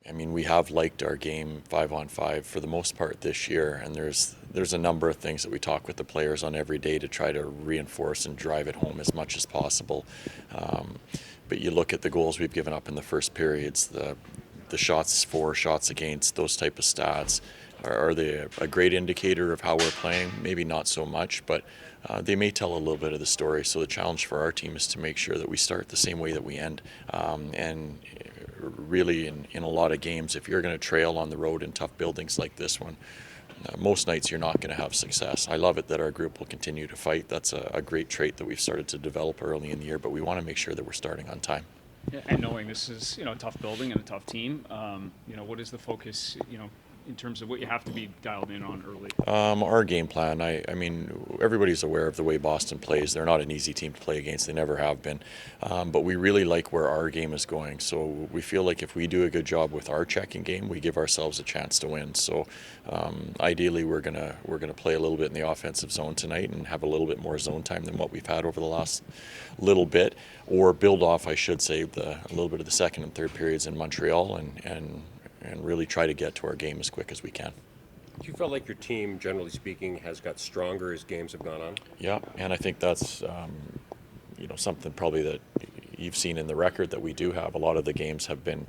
I mean, we have liked our game 5-on-5 for the most part this year, and there's a number of things that we talk with the players on every day to try to reinforce and drive it home as much as possible. But you look at the goals we've given up in the first periods, the shots for, shots against, those type of stats. Are they a great indicator of how we're playing? Maybe not so much, but they may tell a little bit of the story. So the challenge for our team is to make sure that we start the same way that we end. And really, in a lot of games, if you're going to trail on the road in tough buildings like this one, most nights you're not going to have success. I love it that our group will continue to fight. That's a great trait that we've started to develop early in the year, but we want to make sure that we're starting on time. Yeah, and knowing this is a tough building and a tough team, what is the focus in terms of what you have to be dialed in on early? Our game plan, I mean, everybody's aware of the way Boston plays. They're not an easy team to play against. They never have been. But we really like where our game is going. So we feel like if we do a good job with our checking game, we give ourselves a chance to win. So ideally, we're gonna play a little bit in the offensive zone tonight and have a little bit more zone time than what we've had over the last little bit, or build off, I should say, a little bit of the second and third periods in Montreal and really try to get to our game as quick as we can. Do you feel like your team, generally speaking, has got stronger as games have gone on? Yeah, and I think that's something probably that you've seen in the record that we do have. A lot of the games have been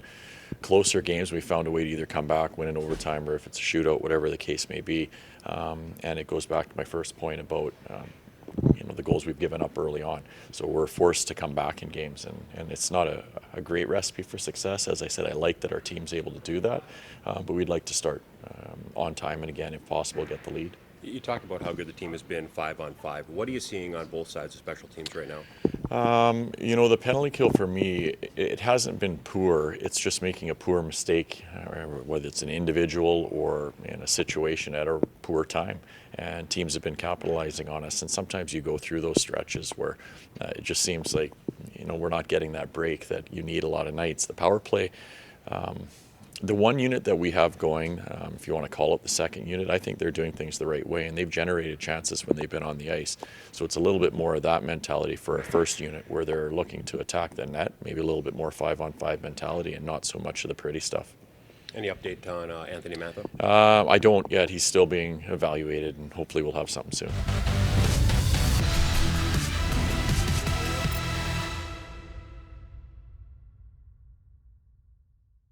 closer games. We found a way to either come back, win in overtime, or if it's a shootout, whatever the case may be. And it goes back to my first point about the goals we've given up early on. So we're forced to come back in games, and it's not a great recipe for success. As I said, I like that our team's able to do that, but we'd like to start on time and, again, if possible, get the lead. You talk about how good the team has been 5-on-5. What are you seeing on both sides of special teams right now? The penalty kill for me, it hasn't been poor. It's just making a poor mistake, whether it's an individual or in a situation at a poor time. And teams have been capitalizing on us. And sometimes you go through those stretches where it just seems like, we're not getting that break that you need a lot of nights. The power play, the one unit that we have going, if you want to call it the second unit, I think they're doing things the right way, and they've generated chances when they've been on the ice. So it's a little bit more of that mentality for our first unit, where they're looking to attack the net, maybe a little bit more 5-on-5 mentality and not so much of the pretty stuff. Any update on Anthony Mantha? I don't yet. He's still being evaluated, and hopefully we'll have something soon.